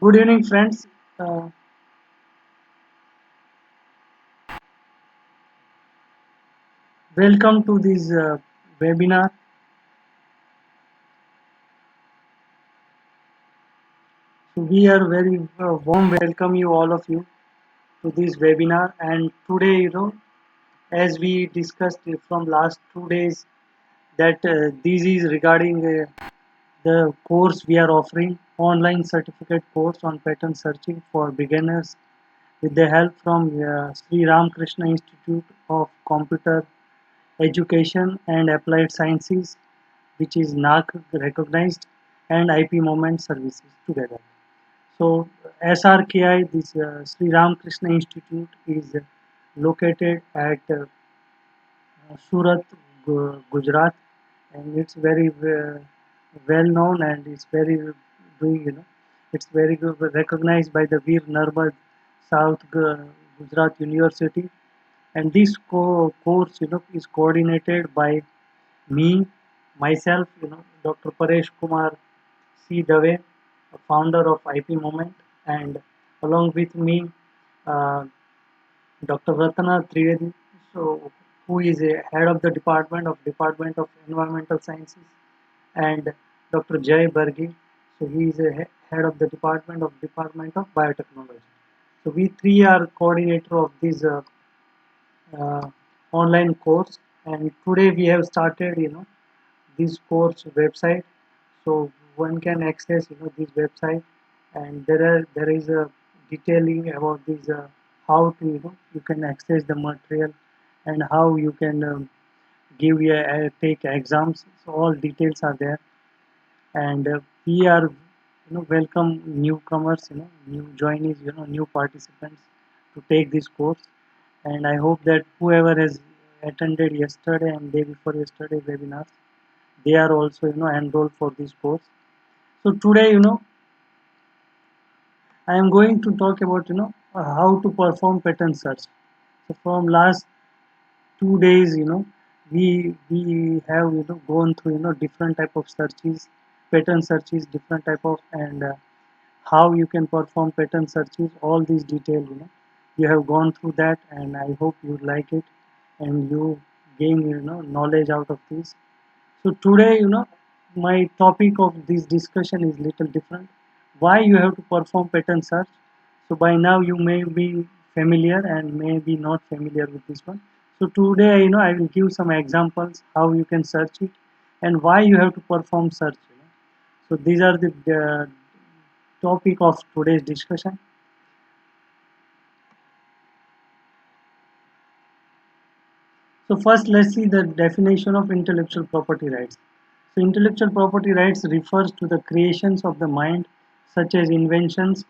Good evening, friends. Uh, Welcome to this webinar. So we are very warm welcome you all of you to this webinar. And today, as we discussed from last 2 days, that this is regarding the course we are offering, online certificate course on pattern searching for beginners, with the help from Sri Ramakrishna Institute of Computer Education and Applied Sciences, which is NAAC recognized, and IP Moment Services together. So SRKI, this Sri Ramakrishna Institute, is located at Surat, Gujarat, and it's very well known, and it's very doing it's very good, recognized by the Veer Narmad South Gujarat University. And this course is coordinated by me, myself, Dr. Paresh Kumar C. Dave, founder of IP Moment, and along with me, uh, Dr. Ratana Trivedi, so who is a head of the Department of Environmental Sciences, and Dr. Jay Bargi, so he is a head of the Department of Biotechnology. So we three are coordinator of this uh, online course, and today we have started this course website, so one can access this website, and there is a detailing about this how to you can access the material, and how you can give take exams, so all details are there. And we are welcome newcomers, new joinees, new participants to take this course. And I hope that whoever has attended yesterday and day before yesterday webinars, they are also enrolled for this course. So today, I am going to talk about how to perform pattern search. So from last 2 days, we have gone through different type of searches, pattern searches, different type of, and how you can perform pattern searches, all these detail, you have gone through that, and I hope you like it, and you gain knowledge out of this. So today, my topic of this discussion is little different. Why you have to perform pattern search? So by now you may be familiar and may be not familiar with this one. So today, I will give some examples how you can search it, and why you have to perform search. So these are the topic of today's discussion. So first, let's see the definition of intellectual property rights. So intellectual property rights refers to the creations of the mind, such as inventions,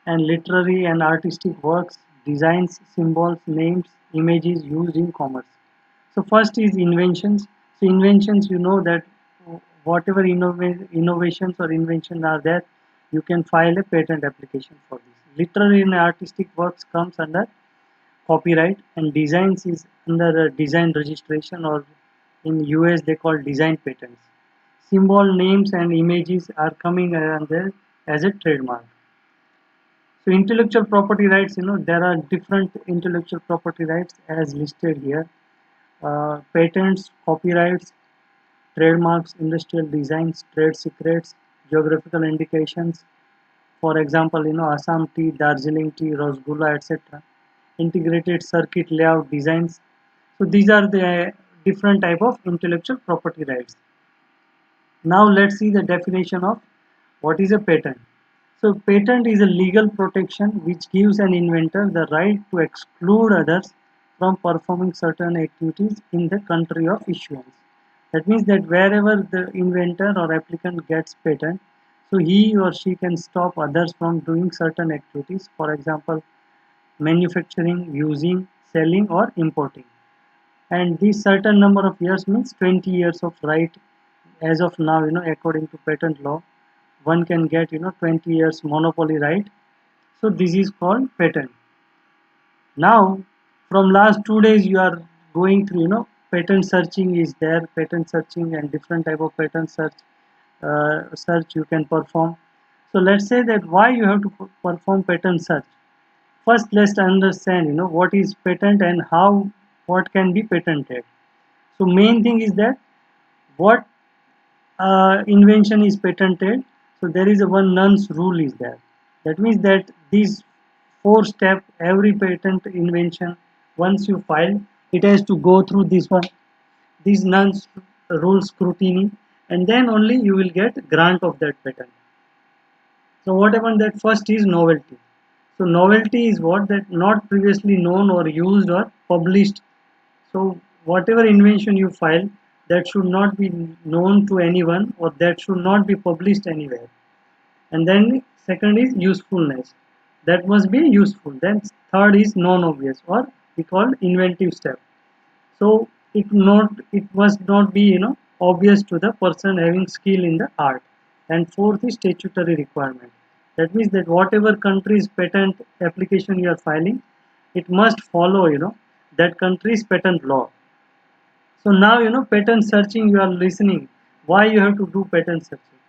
and literary and artistic works, designs, symbols, names, images used in commerce. So first is inventions. So inventions, that whatever innovations or inventions are there, you can file a patent application for this. Literary and artistic works comes under copyright, and designs is under design registration, or in US they call design patents. Symbol names and images are coming under as a trademark. So intellectual property rights, there are different intellectual property rights as listed here. Patents, copyrights, trademarks, industrial designs, trade secrets, geographical indications. For example, Assam tea, Darjeeling tea, Rasgulla, etc. Integrated circuit layout designs. So these are the different type of intellectual property rights. Now let's see the definition of what is a patent. So patent is a legal protection which gives an inventor the right to exclude others from performing certain activities in the country of issuance. That means that wherever the inventor or applicant gets patent, so he or she can stop others from doing certain activities, for example, manufacturing, using, selling, or importing. And this certain number of years means 20 years of right. As of now, according to patent law, one can get 20 years monopoly right. So this is called patent. Now from last 2 days you are going through, patent searching is there, patent searching and different type of patent search. search you can perform. So let's say that why you have to perform patent search. First, let's understand what is patent and how what can be patented. So main thing is that what invention is patented. So there is a one nonce rule is there. That means that these four step every patent invention once you file it has to go through this one these nonce rule scrutiny, and then only you will get grant of that patent. So what happened that first is novelty. So novelty is what that not previously known or used or published. So whatever invention you file that should not be known to anyone or that should not be published anywhere. And then second is usefulness. That must be useful. Then third is non-obvious or we call inventive step. So it must not be obvious to the person having skill in the art. And fourth is statutory requirement. That means that whatever country's patent application you are filing, it must follow that country's patent law. So now patent searching you are listening. Why you have to do patent searching?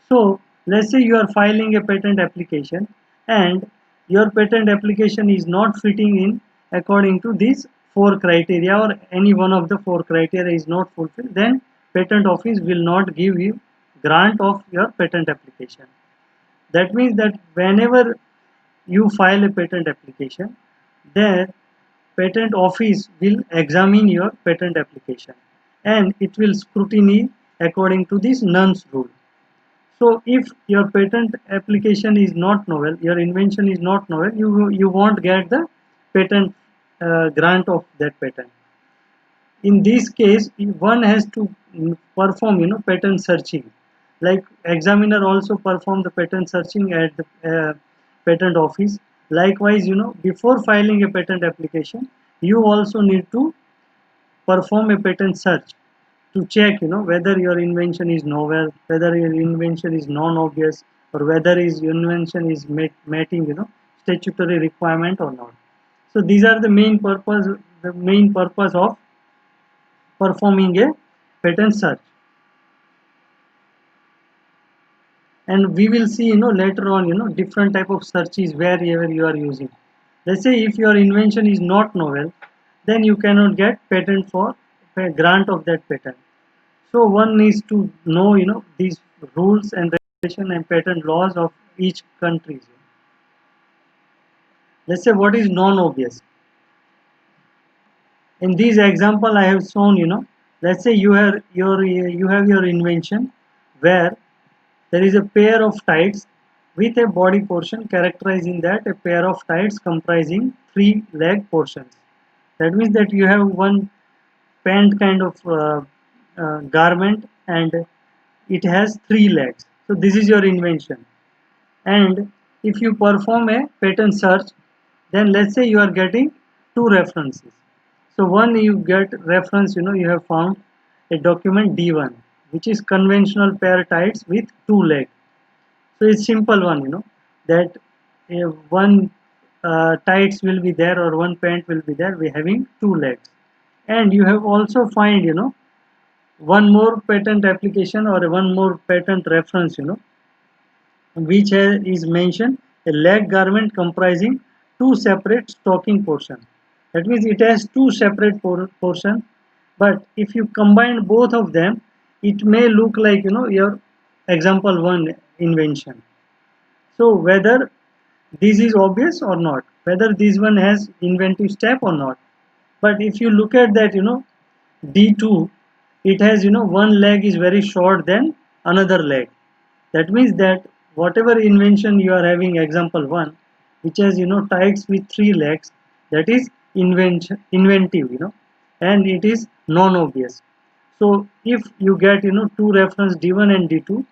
So let's say you are filing a patent application and your patent application is not fitting in according to these four criteria or any one of the four criteria is not fulfilled, then patent office will not give you grant of your patent application. That means that whenever you file a patent application, the patent office will examine your patent application and it will scrutiny according to this nonce rule. So if your patent application is not novel, your invention is not novel, you won't get the patent grant of that patent. In this case, one has to perform patent searching. Like examiner also perform the patent searching at the patent office. Likewise, before filing a patent application, you also need to perform a patent search to check whether your invention is novel, whether your invention is non-obvious, or whether your invention is meeting statutory requirement or not. So these are the main purpose of performing a patent search. And we will see later on different type of searches wherever you are using. Let's say if your invention is not novel, then you cannot get patent for grant of that patent. So one needs to know these rules and regulation and patent laws of each country. Let's say what is non-obvious. In this example I have shown let's say you have your invention where there is a pair of tights with a body portion characterizing that a pair of tights comprising three leg portions. That means that you have one pant kind of garment and it has three legs. So this is your invention. And if you perform a patent search, then let's say you are getting two references. So one you get reference, you have found a document D1 which is conventional pair tights with two legs. So it's simple one that one tights will be there or one pant will be there, we having two legs. And you have also find one more patent application or one more patent reference which is mentioned a leg garment comprising two separate stocking portion. That means it has two separate portion, but if you combine both of them, it may look like your example one invention. So whether this is obvious or not, whether this one has inventive step or not. But if you look at that D2, it has one leg is very short than another leg. That means that whatever invention you are having example one, which has tights with three legs, that is inventive and it is non-obvious. So if you get two reference D1 and D2,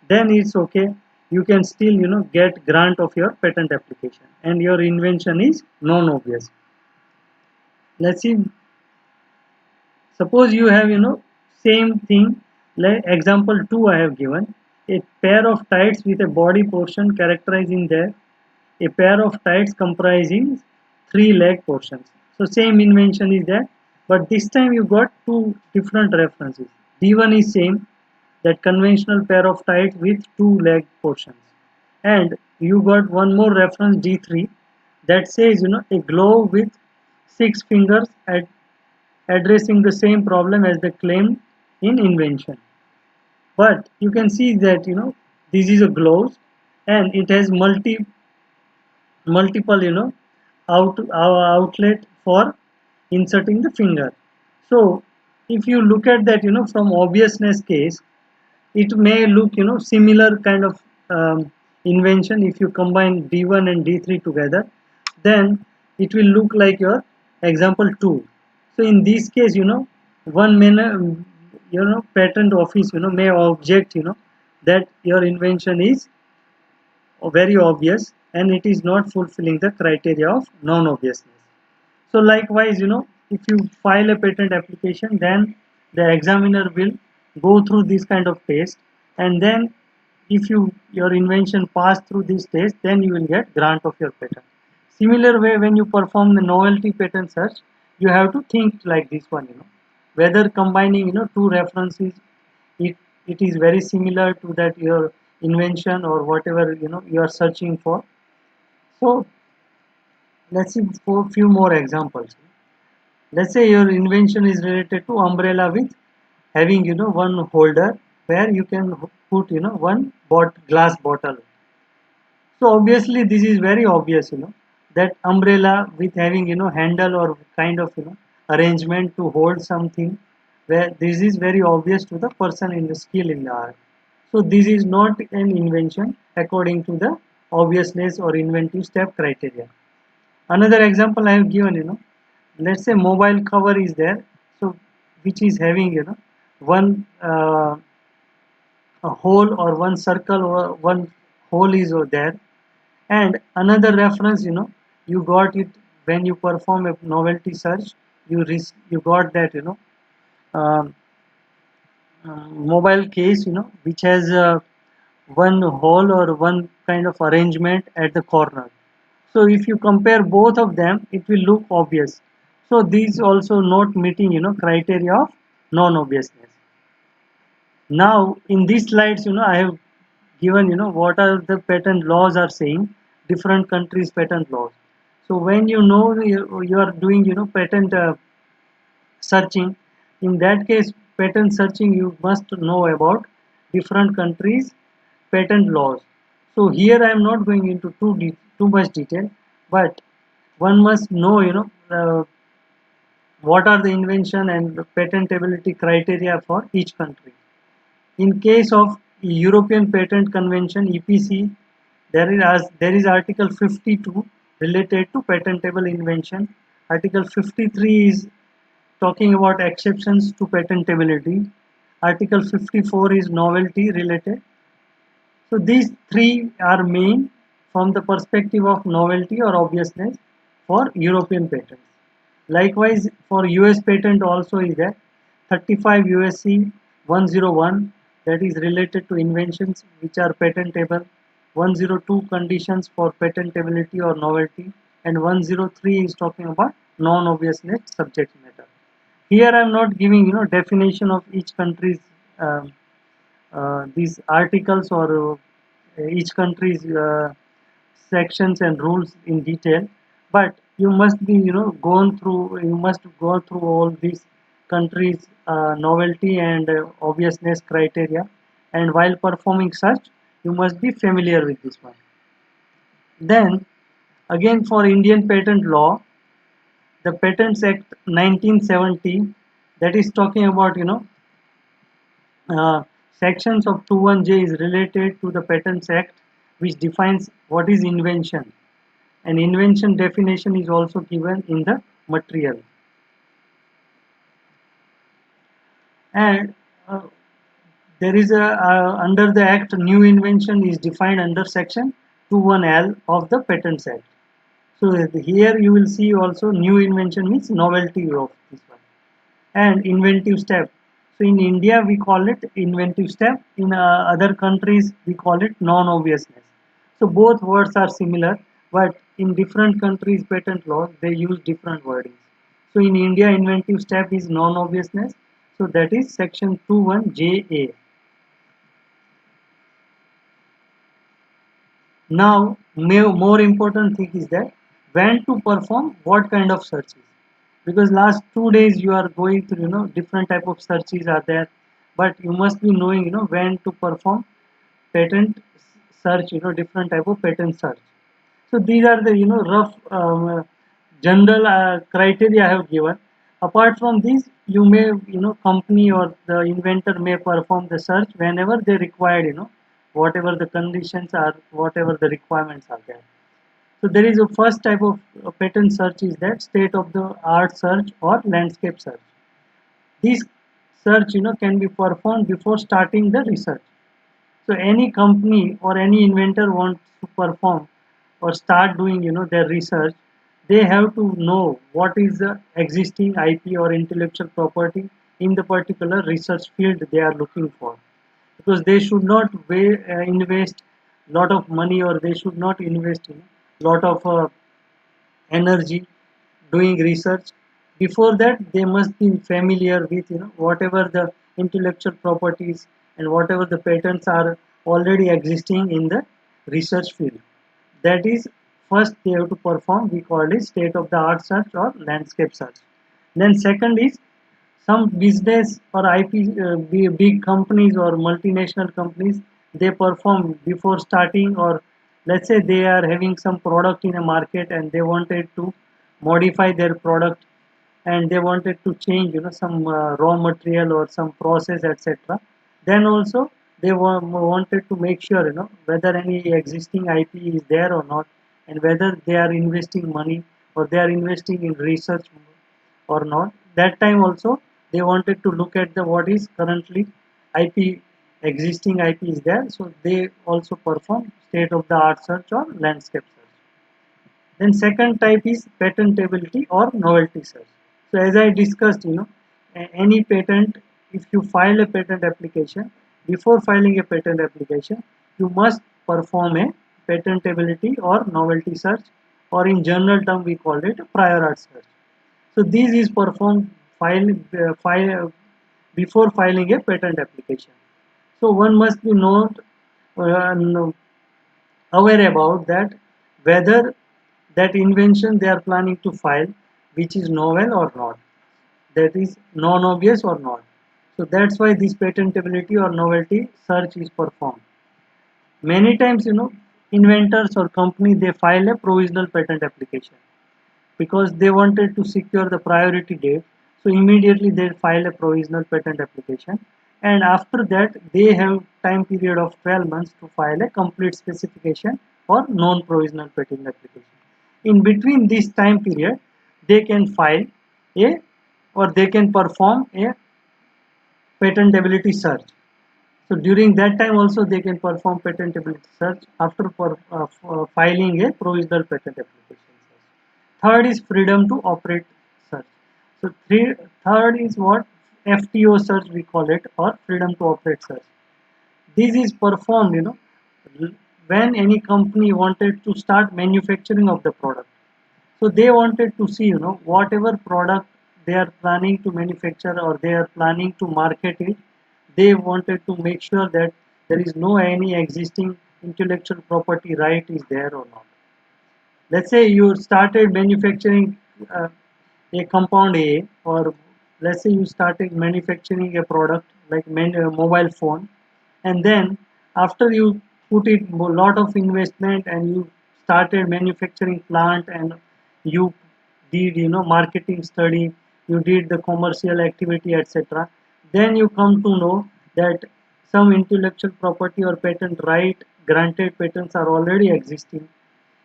then it's okay, you can still get grant of your patent application and your invention is non-obvious. Let's see, suppose you have same thing like example 2 I have given a pair of tights with a body portion characterizing there a pair of tights comprising three leg portions. So same invention is there, but this time you got two different references. D1 is same, that conventional pair of tights with two leg portions. And you got one more reference D3 that says a glove with six fingers addressing the same problem as the claim in invention. But you can see that this is a glove and it has multiple outlet for inserting the finger. So if you look at that from obviousness case, it may look similar kind of invention. If you combine D1 and D3 together, then it will look like your example 2. So in this case one may patent office may object that your invention is very obvious and it is not fulfilling the criteria of non-obviousness. So likewise if you file a patent application, then the examiner will go through this kind of test, and then if your invention pass through this test, then you will get grant of your patent. Similar way, when you perform the novelty patent search, you have to think like this one, whether combining two references, it it is very similar to that your invention or whatever you are searching for. So let's see for few more examples. Let's say your invention is related to umbrella with having one holder where you can put one glass bottle. So obviously this is very obvious that umbrella with having handle or kind of arrangement to hold something, where this is very obvious to the person in the skill in the art. So this is not an invention according to the obviousness or inventive step criteria. Another example I have given, let's say mobile cover is there, so which is having one a hole or one circle or one hole is over there, and another reference you got it when you perform a novelty search. You got that um, mobile case which has one hole or one kind of arrangement at the corner. So if you compare both of them, it will look obvious. So these also not meeting criteria of non-obviousness. Now in these slides I have given what are the patent laws are saying, different countries patent laws. So when you are doing patent searching, in that case patent searching, you must know about different countries patent laws. So here I am not going into too much detail, but one must know what are the invention and the patentability criteria for each country. In case of European Patent Convention (EPC), there is Article 52 related to patentable invention. Article 53 is talking about exceptions to patentability. Article 54 is novelty related. So these three are main from the perspective of novelty or obviousness for European patents. Likewise, for US patent also is there 35 USC 101, that is related to inventions which are patentable, 102 conditions for patentability or novelty, and 103 is talking about non-obviousness subject matter. Here I am not giving definition of each country's these articles or each country's sections and rules in detail, but you must be you must go through all these countries novelty and obviousness criteria, and while performing such you must be familiar with this one. Then again, for Indian patent law, the Patents Act 1970, that is talking about sections of 21J is related to the Patents Act, which defines what is invention. An invention definition is also given in the material. And there is a under the Act, new invention is defined under section 21L of the Patents Act. So here you will see also new invention means novelty of this one, and inventive step. So in India we call it inventive step, in other countries we call it non-obviousness. So both words are similar, but in different countries patent laws they use different wordings. So in India inventive step is non-obviousness, so that is section 21JA. Now, more important thing is that when to perform what kind of searches. Because last 2 days you are going through, different type of searches are there, but you must be knowing, when to perform patent search, different type of patent search. So these are the, rough general criteria I have given. Apart from these, you may, company or the inventor may perform the search whenever they required, whatever the conditions are, whatever the requirements are there. So there is a first type of patent search is that state of the art search or landscape search. This search, can be performed before starting the research. So any company or any inventor wants to perform or start doing, their research, they have to know what is the existing IP or intellectual property in the particular research field they are looking for. Because they should not invest lot of money, or they should not invest lot of energy doing research. Before that, they must be familiar with, whatever the intellectual properties and whatever the patents are already existing in the research field. That is, first they have to perform, we call it state of the art search or landscape search. Then second is, some business or IP, big companies or multinational companies, they perform before starting, or let's say they are having some product in a market and they wanted to modify their product, and they wanted to change, some raw material or some process, etc. Then also they wanted to make sure, whether any existing IP is there or not, and whether they are investing money or they are investing in research or not. That time also they wanted to look at the what is currently IP, existing IP is there, so they also perform state of the art search or landscape search. Then second type is patentability or novelty search. So as I discussed, any patent, if you file a patent application, before filing a patent application, you must perform a patentability or novelty search, or in general term we call it prior art search. So this is performed before filing a patent application. So one must be aware about that, whether that invention they are planning to file, which is novel or not, that is non-obvious or not. So that's why this patentability or novelty search is performed. Many times, inventors or company, they file a provisional patent application because they wanted to secure the priority date. So immediately they file a provisional patent application, and after that they have time period of 12 months to file a complete specification or non-provisional patent application. In between this time period, they can file a, or they can perform a patentability search. So during that time also they can perform patentability search after filing a provisional patent application search. Third is freedom to operate search. So third is what FTO search we call it, or freedom to operate search. This is performed, when any company wanted to start manufacturing of the product. So they wanted to see, whatever product they are planning to manufacture or they are planning to market it, they wanted to make sure that there is no any existing intellectual property right is there or not. Let's say you started manufacturing a compound A, or let's say you started manufacturing a product like a mobile phone, and then after you put it a lot of investment and you started manufacturing plant, and you did, marketing study, you did the commercial activity, etc. Then you come to know that some intellectual property or patent right, granted patents are already existing.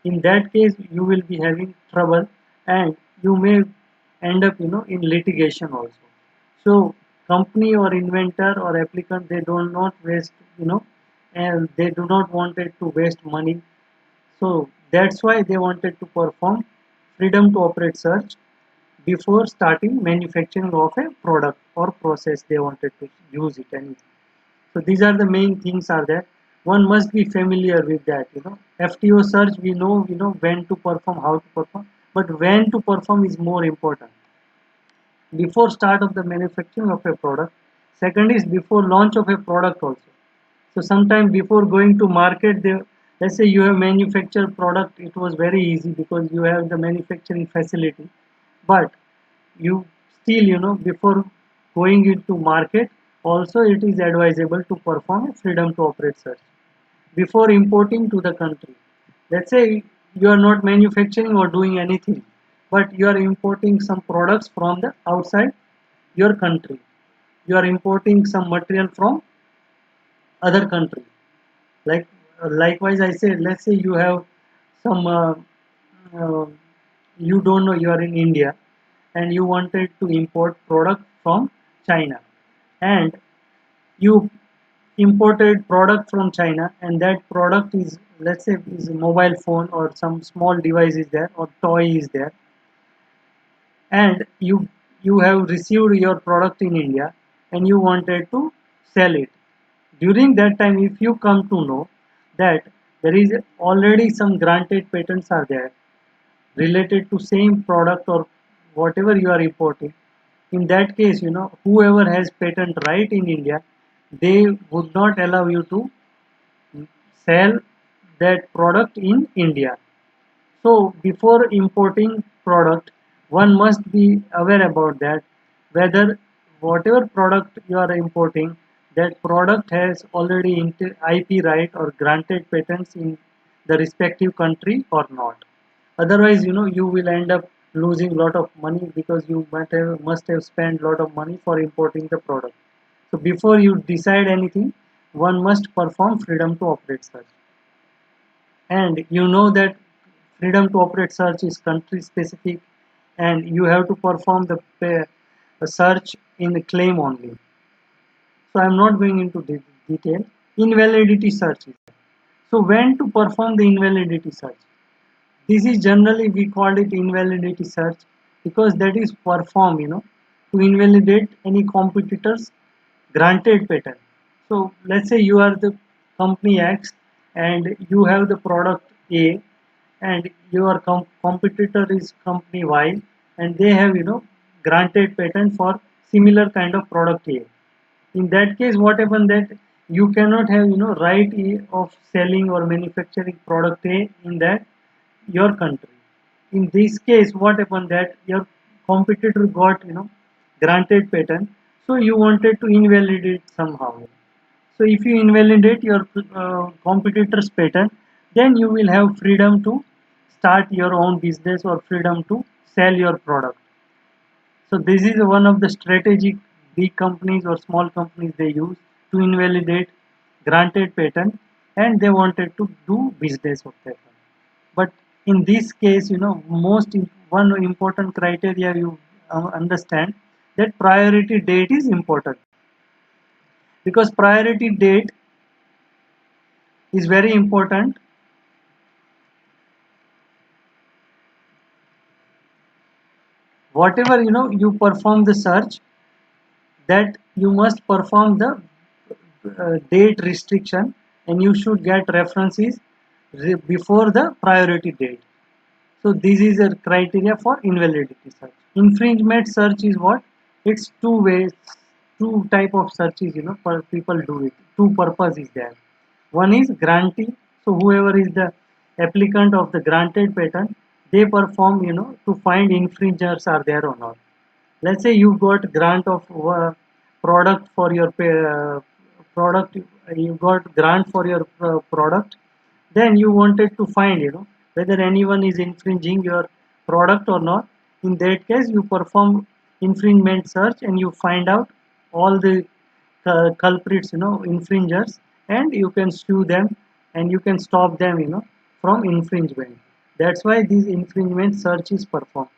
In that case you will be having trouble, and you may end up, in litigation also. So company or inventor or applicant, they do not waste, and they do not wanted to waste money. So that's why they wanted to perform freedom to operate search before starting manufacturing of a product or process they wanted to use it, anything. So these are the main things are there. One must be familiar with that. FTO search, we know, when to perform, how to perform, but when to perform is more important. Before start of the manufacturing of a product. Second is before launch of a product also. So sometime before going to market, Let's say you have manufactured product, it was very easy because you have the manufacturing facility. But you still, before going into market, also it is advisable to perform a freedom to operate search before importing to the country. Let's say you are not manufacturing or doing anything, but you are importing some products from the outside your country. You are importing some material from other country. Like likewise, I say, let's say you have some, uh, you don't know, you are in India and you wanted to import product from China, and you imported product from China, and that product is, let's say, is a mobile phone or some small device is there or toy is there, and you have received your product in India and you wanted to sell it. During that time, if you come to know that there is already some granted patents are there related to same product or whatever you are importing, in that case, whoever has patent right in India, they would not allow you to sell that product in India. So before importing product, one must be aware about that, whether whatever product you are importing, that product has already IP right or granted patents in the respective country or not. Otherwise, you will end up losing lot of money because you must have spent lot of money for importing the product. So before you decide anything, one must perform freedom to operate search. And you know that freedom to operate search is country specific, and you have to perform the search in the claim only. So I'm not going into detail. Invalidity search is there. So when to perform the invalidity search? This is generally we call it invalidity search because that is performed, to invalidate any competitor's granted patent. So let's say you are the company X and you have the product A, and your competitor is company Y, and they have, granted patent for similar kind of product A. In that case, what happens that you cannot have, right of selling or manufacturing product A in that your country. In this case, what happened that your competitor got, granted patent, so you wanted to invalidate somehow. So if you invalidate your competitor's patent, then you will have freedom to start your own business or freedom to sell your product. So this is one of the strategic big companies or small companies they use to invalidate granted patent, and they wanted to do business of that. But in this case, one important criteria you understand, that priority date is important, because priority date is very important. Whatever, you perform the search, that you must perform the date restriction, and you should get references before the priority date. So this is a criteria for invalidity search. Infringement search is what? It's two ways, two type of searches, for people do it. Two purpose is there. One is grantee. So whoever is the applicant of the granted patent, they perform, to find infringers are there or not. Let's say you got grant of product for your product, you got grant for your product, then you wanted to find, whether anyone is infringing your product or not. In that case, you perform infringement search and you find out all the culprits, infringers, and you can sue them and you can stop them, from infringement. That's why these infringement search is performed.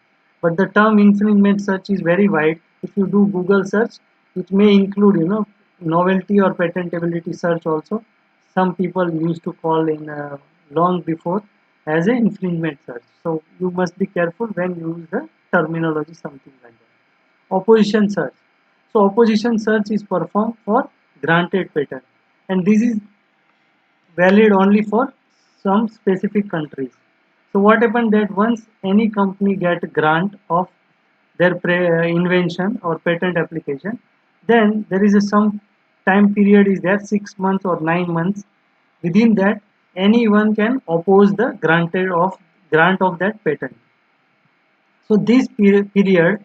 But the term infringement search is very wide. If you do Google search, it may include, novelty or patentability search also. Some people used to call in long before as an infringement search. So you must be careful when you use the terminology, something like that. Opposition search. So opposition search is performed for granted patent, and this is valid only for some specific countries. So what happened that once any company get grant of their invention or patent application, then there is some time period is there, 6 months or 9 months. Within that, anyone can oppose the grant of that patent. So this period,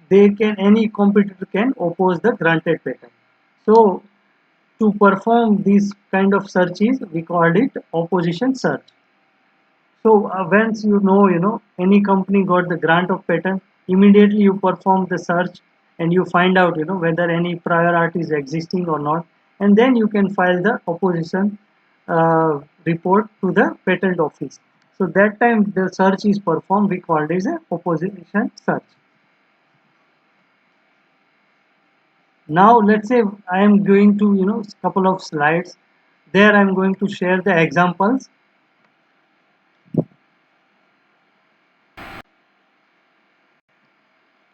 they can any competitor can oppose the granted patent. So to perform this kind of searches, we called it opposition search. So once you know any company got the grant of patent, immediately you perform the search and you find out whether any prior art is existing or not, and then you can file the opposition report to the patent office. So that time the search is performed, we called it as a opposition search. Now let's say I am going to couple of slides. There I am going to share the examples.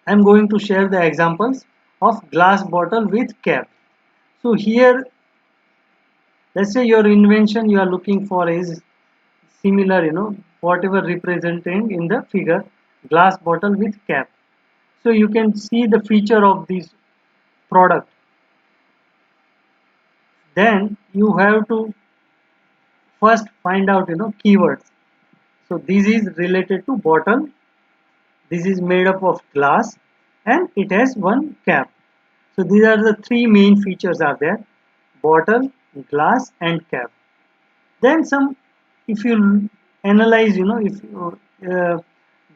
I am going to share the examples of glass bottle with cap. So here, let's say your invention you are looking for is similar, whatever representing in the figure, glass bottle with cap. So you can see the feature of this product. Then you have to first find out, keywords. So this is related to bottle. This is made up of glass and it has one cap. So these are the three main features are there: bottle, glass and cap. Then some, if you analyze, if you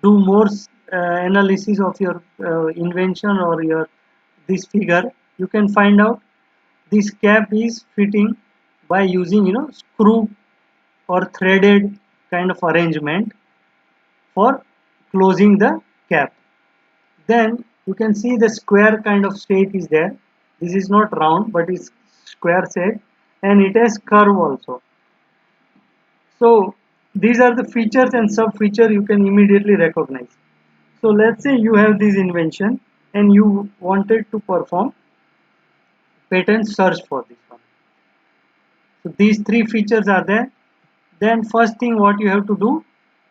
do more analysis of your invention or your this figure, you can find out this cap is fitting by using screw or threaded kind of arrangement for closing the cap. Then you can see the square kind of shape is there. This is not round but it's square shape and it has curve also. So these are the features and sub feature you can immediately recognize. So let's say you have this invention and you wanted to perform patent search for this one. So these three features are there. Then first thing what you have to do,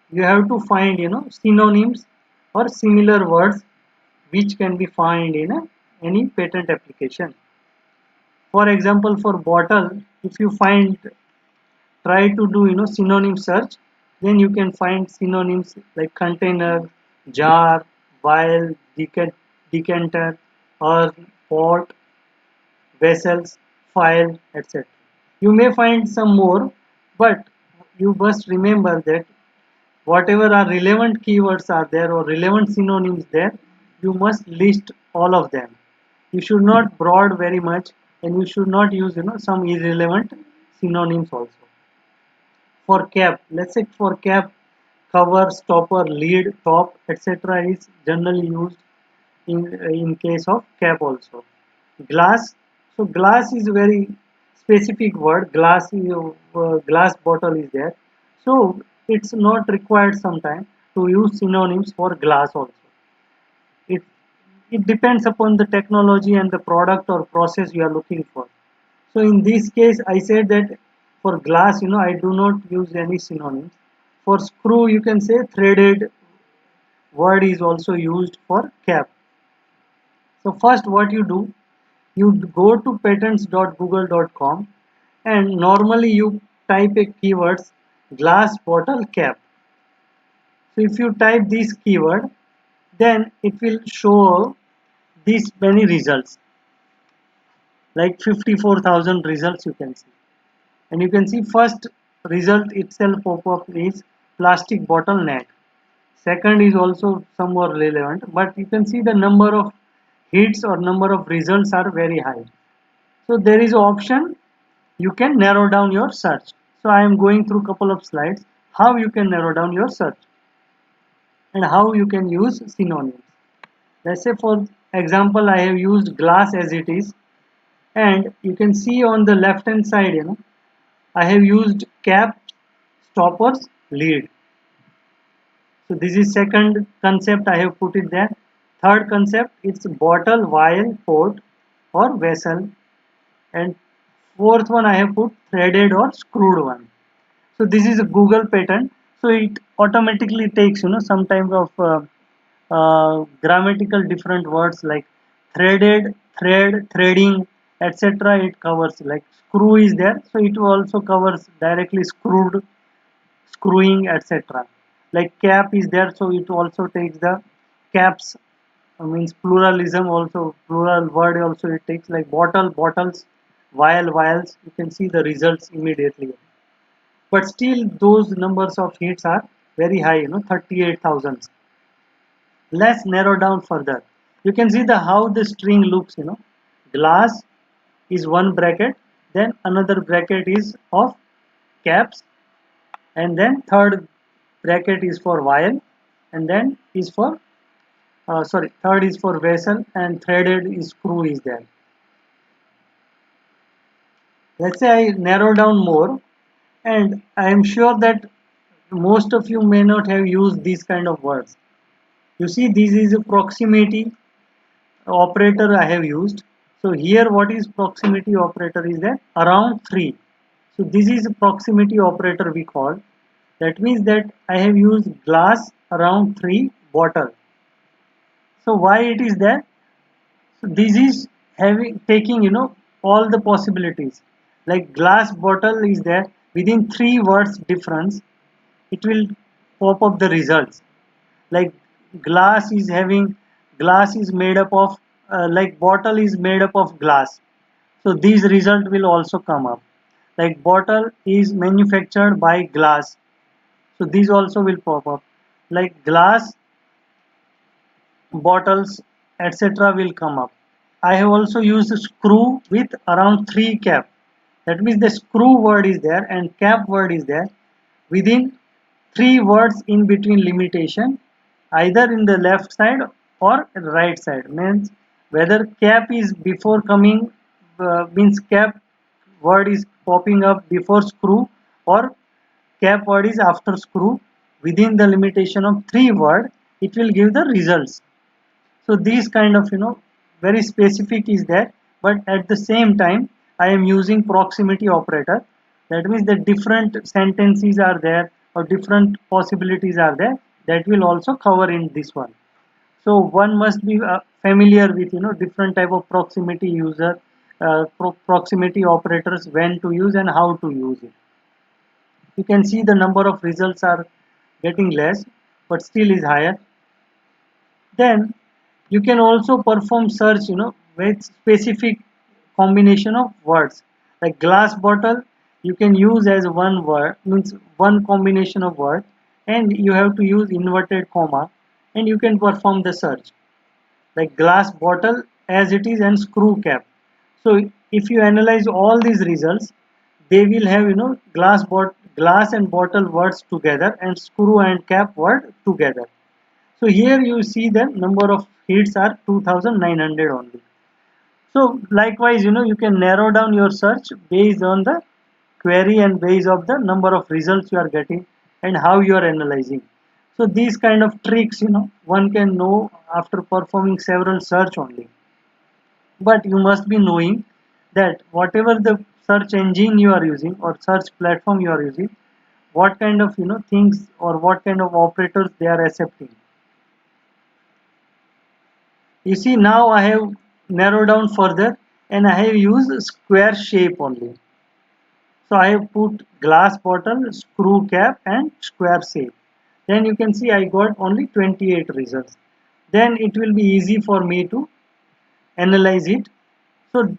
you have to find synonyms or similar words which can be found in any patent application. For example, for bottle, if you find try to do synonym search, then you can find synonyms like container, jar, vial, decanter, or pot, vessels, file, etc. You may find some more, but you must remember that whatever are relevant keywords are there or relevant synonyms there, you must list all of them. You should not broad very much, and you should not use some irrelevant synonyms also. For cap, let's say for cap, cover, stopper, lead, top, etc. is generally used in case of cap also. Glass, so glass is a very specific word. Glass is glass bottle is there, so it's not required sometime to use synonyms for glass also. It it depends upon the technology and the product or process you are looking for. So in this case, I said that for glass, I do not use any synonyms. For screw, you can say threaded word is also used for cap. So first what you do, you go to patents.google.com and normally you type a keywords glass bottle cap. So if you type this keyword, then it will show these many results, like 54,000 results you can see. And you can see first result itself pop up is plastic bottle net. Second is also somewhat relevant, but you can see the number of hits or number of results are very high. So there is an option you can narrow down your search. So I am going through couple of slides how you can narrow down your search and how you can use synonyms. Let's say for example I have used glass as it is, and you can see on the left hand side I have used cap, stoppers, lead. So this is second concept I have put it there. Third concept, it's bottle, vial, pot or vessel. And fourth one I have put threaded or screwed one. So this is a Google patent. So it automatically takes some type of grammatical different words like threaded, thread, threading, etc. It covers, like screw is there, so it also covers directly screwed, screwing, etc. Like cap is there, so it also takes the caps, means pluralism, also plural word also it takes, like bottle, bottles, vial, vials. You can see the results immediately. But still those numbers of hits are very high, 38,000. Let's narrow down further. You can see the how the string looks, glass is one bracket, then another bracket is of caps, and then third bracket is for vial, and then is for third is for vessel, and threaded is screw is there. Let's say I narrow down more, and I am sure that most of you may not have used these kind of words. You see, this is a proximity operator I have used. So here what is proximity operator is that around 3. So this is a proximity operator we call. That means that I have used glass around 3 bottle. So why it is that? So this is having taking, all the possibilities. Like glass bottle is there, within 3 words difference it will pop up the results. Like glass is having, glass is made up of, like bottle is made up of glass, so these result will also come up. Like bottle is manufactured by glass, so these also will pop up. Like glass bottles, etc. will come up. I have also used screw with around 3 cap. That means the screw word is there and cap word is there within 3 words in between limitation, either in the left side or right side. Means whether cap is before coming, means cap word is popping up before screw, or cap word is after screw, within the limitation of 3 word, it will give the results. So these kind of, very specific is there, but at the same time I am using proximity operator. That means that different sentences are there or different possibilities are there, that will also cover in this one. So one must be familiar with, different type of proximity user, proximity operators, when to use and how to use it. You can see the number of results are getting less, but still is higher. Then you can also perform search, with specific combination of words. Like glass bottle, you can use as one word, means one combination of word, and you have to use inverted comma, and you can perform the search. Like glass bottle as it is and screw cap. So if you analyze all these results, they will have, glass and bottle words together and screw and cap word together. So here you see the number of hits are 2900 only. So likewise, you can narrow down your search based on the query and based of the number of results you are getting and how you are analyzing. So these kind of tricks, one can know after performing several search only. But you must be knowing that whatever the search engine you are using or search platform you are using, what kind of, things or what kind of operators they are accepting. You see, now I have narrowed down further and I have used square shape only. So I have put glass bottle, screw cap and square shape. Then you can see I got only 28 results. Then it will be easy for me to analyze it. So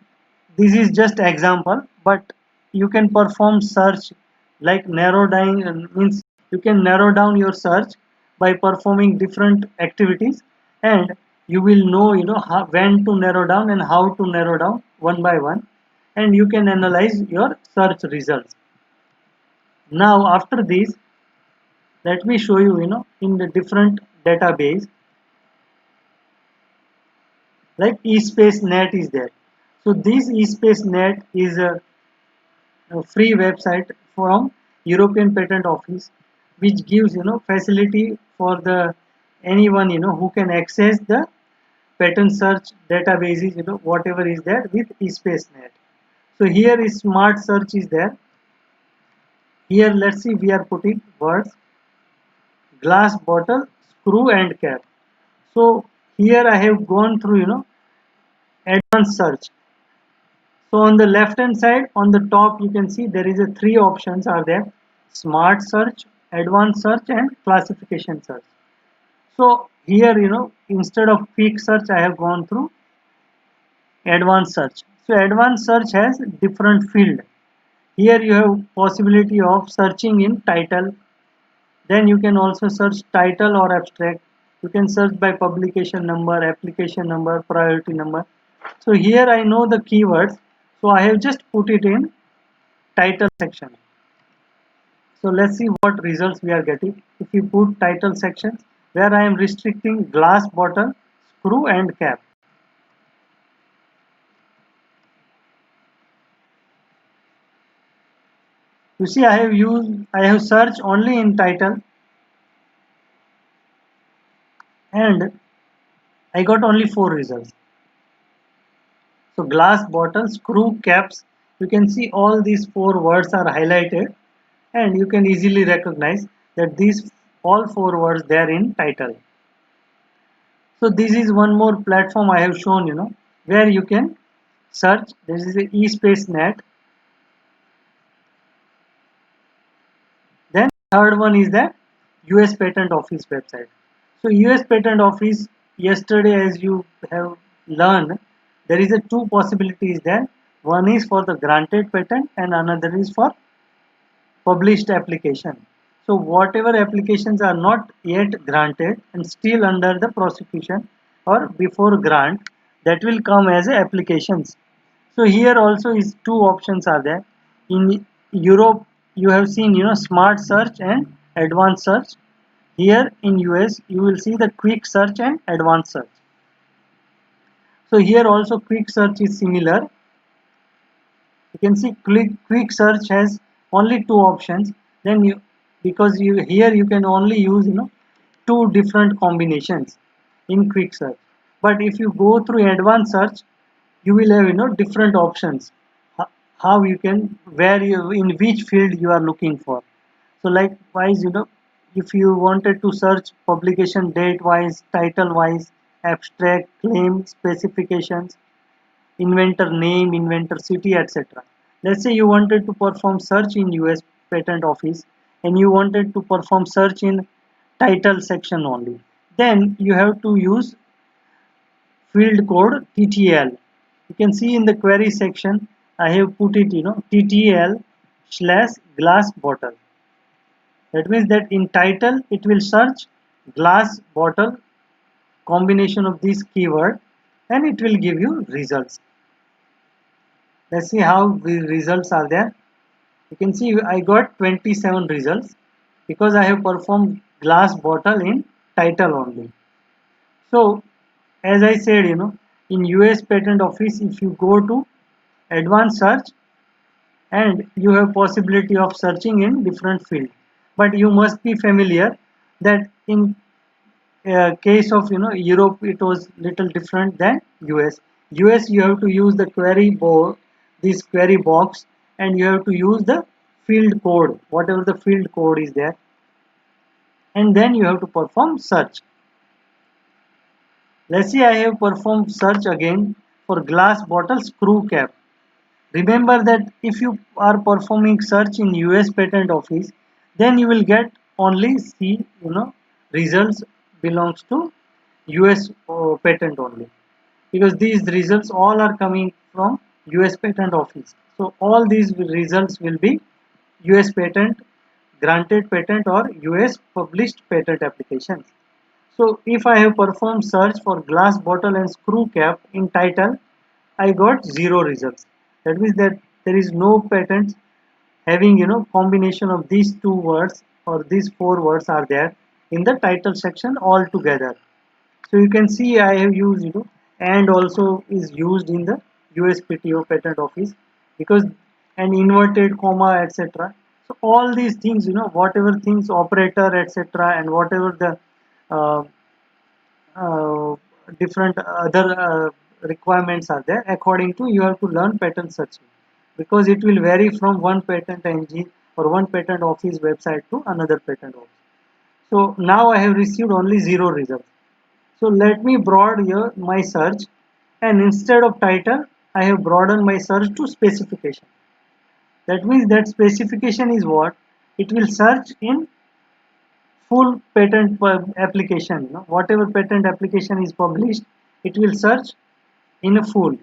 this is just example, but you can perform search, like narrow down, means you can narrow down your search by performing different activities, and you will know, how, when to narrow down and how to narrow down one by one, and you can analyze your search results. Now after this, let me show you, in the different database, like eSpaceNet is there. So this eSpaceNet is a free website from European Patent Office, which gives, facility for the anyone, who can access the patent search databases, whatever is there with eSpaceNet. So here is smart search is there. Here let's see, we are putting words glass bottle, screw and cap. So here I have gone through, advanced search. So on the left hand side, on the top, you can see there is a three options are there: smart search, advanced search, and classification search. So here, instead of quick search, I have gone through advanced search. So advanced search has different field. Here you have possibility of searching in title. Then you can also search title or abstract. You can search by publication number, application number, priority number. So here I know the keywords. So I have just put it in title section. So let's see what results we are getting. If we put title section, where I am restricting glass bottle, screw and cap. You see, I have searched only in title, and I got only four results. So glass bottle, screw, caps. You can see all these four words are highlighted, and you can easily recognize that these all four words there in title. So this is one more platform I have shown, where you can search. This is a eSpaceNet. Then third one is the US Patent Office website. So US Patent Office, yesterday as you have learned, there is a two possibilities there. One is for the granted patent and another is for published application. So whatever applications are not yet granted and still under the prosecution or before grant, that will come as applications. So here also is two options are there. In Europe, you have seen smart search and advanced search. Here in US, you will see the quick search and advanced search. So here also quick search is similar. You can see quick search has only two options. Then you, because you here you can only use two different combinations in quick search. But if you go through advanced search, you will have different options. How you can, where you, in which field you are looking for. So likewise, if you wanted to search publication date wise, title wise, abstract, claim, specifications, inventor name, inventor city, etc. Let's say you wanted to perform search in US Patent Office and you wanted to perform search in title section only. Then you have to use field code TTL. You can see in the query section, I have put it, TTL slash glass bottle. That means that in title, it will search glass bottle combination of this keyword and it will give you results. Let's see how the results are there. You can see I got 27 results because I have performed glass bottle in title only. So as I said, in US Patent Office, if you go to advanced search and you have possibility of searching in different field, but you must be familiar that in case of Europe, it was little different than US. US, you have to use the query board, this query box, and you have to use the field code, whatever the field code is there, and then you have to perform search. Let's see, I have performed search again for glass bottle screw cap. Remember that if you are performing search in US Patent Office, then you will get only see results belongs to US patent only, because these results all are coming from US Patent Office. So all these results will be US patent, granted patent, or US published patent applications. So if I have performed search for glass bottle and screw cap in title, I got zero results. That means that there is no patent having combination of these two words or these four words are there in the title section all together. So you can see I have used and also is used in the USPTO patent office, because an inverted comma, etc. So all these things, whatever things operator, etc., and whatever the uh, uh, different other requirements are there, according to you have to learn patent searching, because it will vary from one patent engine or one patent office website to another patent office. So now I have received only zero results. So let me broad here my search, and instead of title I have broadened my search to specification. That means that specification is what? It will search in full patent application. Whatever patent application is published, it will search in a full.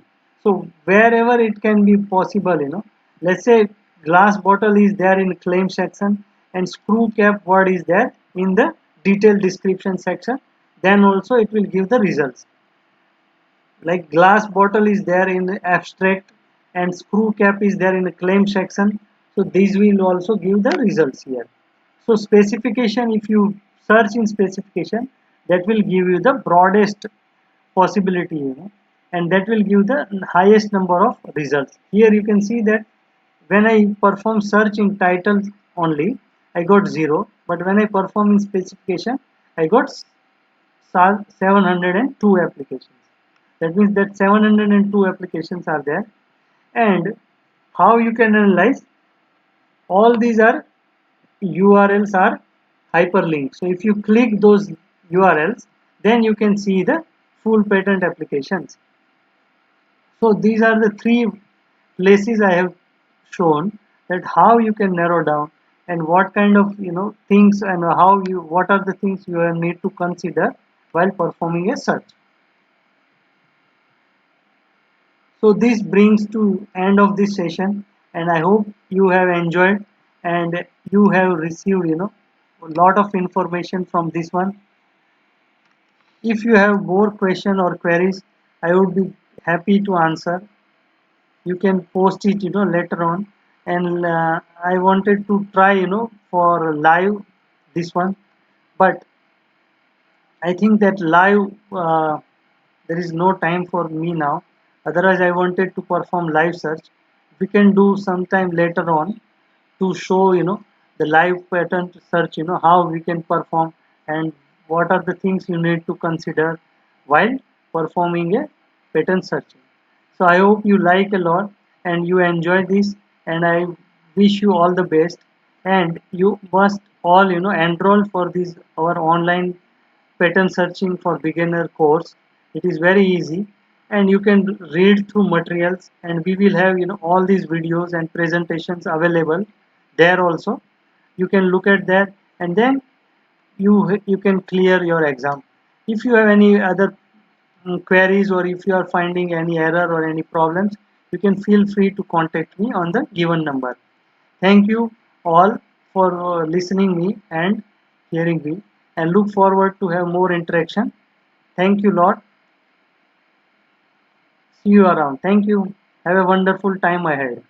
So wherever it can be possible, let's say glass bottle is there in claim section and screw cap word is there in the detailed description section, then also it will give the results. Like glass bottle is there in the abstract and screw cap is there in the claim section, so these will also give the results here. So specification, if you search in specification, that will give you the broadest possibility, and that will give the highest number of results. Here you can see that when I perform search in title only, I got 0, but when I perform in specification, I got 702 applications. That means that 702 applications are there. And how you can analyze? All these are URLs are hyperlinked. So if you click those URLs, then you can see the full patent applications. So these are the three places I have shown that how you can narrow down and what kind of things and how you what are the things you need to consider while performing a search. So this brings to end of this session, and I hope you have enjoyed and you have received a lot of information from this one. If you have more questions or queries, I would be happy to answer. You can post it later on, and I wanted to try for live this one, but I think that live there is no time for me now. Otherwise, I wanted to perform live search. We can do sometime later on to show the live pattern search. How we can perform and what are the things you need to consider while performing a pattern searching. So I hope you like a lot and you enjoy this, and I wish you all the best. And you must all enroll for this our online pattern searching for beginner course. It is very easy, and you can read through materials, and we will have all these videos and presentations available there also. You can look at that, and then you can clear your exam. If you have any other queries, or if you are finding any error or any problems, you can feel free to contact me on the given number. Thank you all for listening me and hearing me, and look forward to have more interaction. Thank you lot. See you around. Thank you. Have a wonderful time ahead.